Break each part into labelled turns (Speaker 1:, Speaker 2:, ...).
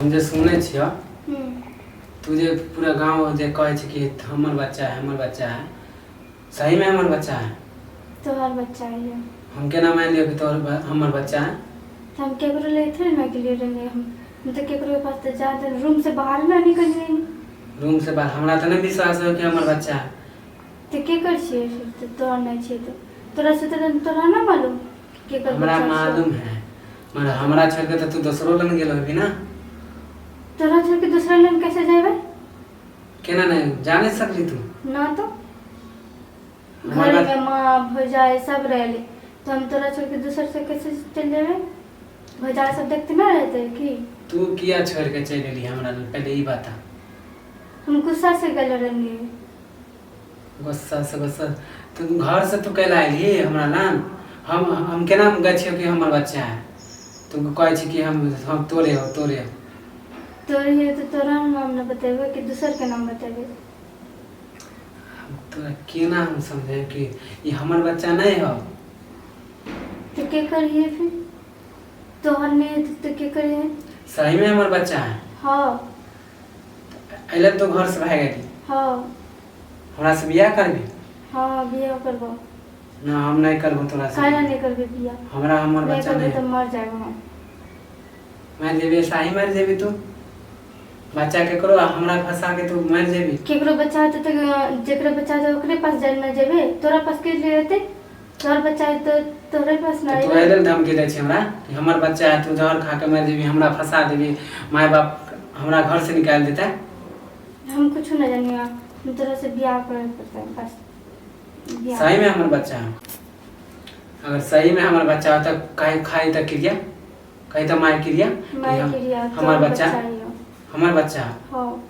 Speaker 1: हम जे सुने छियो
Speaker 2: हम्म।
Speaker 1: तू जे पूरा गांव जे कहे छै कि हमर बच्चा है हमर बच्चा है, सही में हमर बच्चा है?
Speaker 2: तोहर बच्चा है।
Speaker 1: हम केना मान लियो कि तोहर हमर बच्चा है?
Speaker 2: तो हम केकरो ले थोड़ी ना गेलिए रहे। हम तो केकरो के पास तो जाते रूम से बाहर ना निकलिए।
Speaker 1: रूम से बाहर हमरा तो नहीं विश्वास हो कि हमर बच्चा है।
Speaker 2: तो के कर छिए फिर तो तोहर नहीं छिए तो तोरा से तो तोरा ना मालूम कि के कर
Speaker 1: हमरा
Speaker 2: बच्चा
Speaker 1: मालूम है, मगर हमरा छोड़ के तो तू दूसरो लन गेल होबी ना।
Speaker 2: तोरा छोड़ के दूसरा लाइन कैसे जाबे?
Speaker 1: केना नहीं जाने सकली तू?
Speaker 2: ना तो
Speaker 1: हमर
Speaker 2: घर
Speaker 1: बच्चा
Speaker 2: में माँ भौजाई सब रहले तो हम तोरा छोड़ के दूसर से कैसे चल जाबे? भौजाई सब देखते ना रहते कि
Speaker 1: तू किया छोड़ के चल गेली हमरा? पहले ई बता।
Speaker 2: हम गुस्सा से गल रहनी।
Speaker 1: गुस्सा से गुस्सा तू घर से तू कैला आइली हमरा नाम? हम केना गए छियो कि हमर बच्चा है? तू कहै छी कि हम तोरे हो तोरे हो।
Speaker 2: तोरे है तो तोरा नाम ना बतेबे कि दूसर के नाम बतेबे?
Speaker 1: तोरा केना हम समझे कि ये हमर बच्चा नहीं हो?
Speaker 2: तो के करिए फिर? तोहर ने तो के करिए?
Speaker 1: सही में हमर बच्चा है?
Speaker 2: हाँ
Speaker 1: अइले तो घर से भाग गेली?
Speaker 2: हाँ
Speaker 1: हमरा से बियाह करबी?
Speaker 2: हाँ बिया करबो।
Speaker 1: ना हम नहीं करबो तोरा से।
Speaker 2: काहे नहीं करबे बिया?
Speaker 1: हमरा हमर
Speaker 2: नहीं
Speaker 1: बच्चा
Speaker 2: करबे
Speaker 1: नहीं
Speaker 2: तो
Speaker 1: है।
Speaker 2: मर जाएगा हम।
Speaker 1: मार जेबी सही मार जेबी तू? बच्चा केकरो हमरा फंसा के तू मार जेबी?
Speaker 2: केकरो बच्चा है तो जेकरो बच्चा है ओकरे पास जाए ना जेबे? तोरा पास के लिए रहते? तोहर बच्चा है तो तोरे पास ना
Speaker 1: तू
Speaker 2: आइबे?
Speaker 1: अइले धमकी दै छी हमरा कि हमर बच्चा है, तू जहर खा के मार जेबी, हमरा फंसा देबी, माय बाप हमरा घर से निकाल देता।
Speaker 2: हम कुछ ना जानिए। हम तोरा से बियाह करे पड़ता है बस। बियाह।
Speaker 1: सही में हमर बच्चा है? अगर सही में हमर बच्चा हो तो काहे खाई त क्रिया? कही तो माय क्रिया
Speaker 2: माय क्रिया
Speaker 1: हमर बच्चा
Speaker 2: ही हो।
Speaker 1: हमर बच्चा है।
Speaker 2: हाँ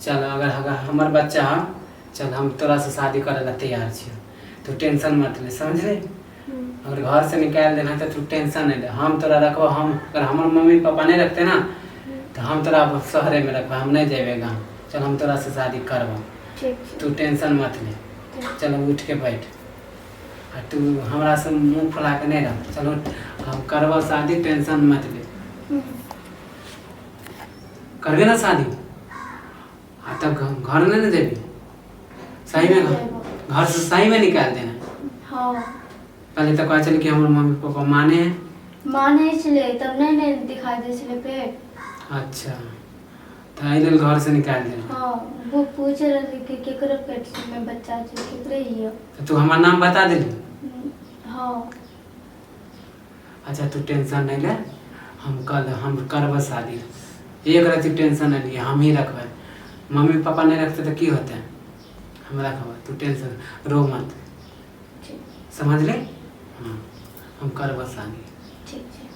Speaker 1: चल अगर हमर बच्चा है, चल हम तोरा से शादी करे ला तैयार छी। तू टेंशन मत ले, समझ ले? अगर घर से निकाल देना तो तू टेंशन नहीं ले, हम तोरा रखबो। हम अगर हमर मम्मी पापा नहीं रखते ना तो हम तोरा शहरे में रखबो, हम नहीं जेबे गाँव। चल हम तोरा से शादी करबो,
Speaker 2: ठीक
Speaker 1: तू टेंशन मत ले। चल उठ के बैठ, आ तू हमरा से मुंह फुला के नहीं रह। चलो हम करबो शादी, टेंशन मत ले। करबे ना शादी? हाँ तब घर नहीं ना जेबी? सही में घर से सही में निकाल देना।
Speaker 2: हाँ
Speaker 1: पहले तो कहा चल कि हमारे मम्मी पापा माने हैं।
Speaker 2: माने इसलिए तब नहीं दिखा दे इसलिए पेट।
Speaker 1: अच्छा तो आई घर से निकाल देना।
Speaker 2: हाँ वो पूछ रहे कि केकरो पेट में बच्चा है केकरे ही है।
Speaker 1: तो तू हमारा नाम बता दिली?
Speaker 2: हाँ
Speaker 1: अच्छा तू टेंशन नहीं ले, हम करब शादी। एक रति टेंशन नहीं लिए, हम ही रखबे। मम्मी पापा नहीं रखते तो की होते हैं? हम रखब, तू टेंशन रो मत, समझ ले? हाँ हम करब शादी।
Speaker 2: ठीक है।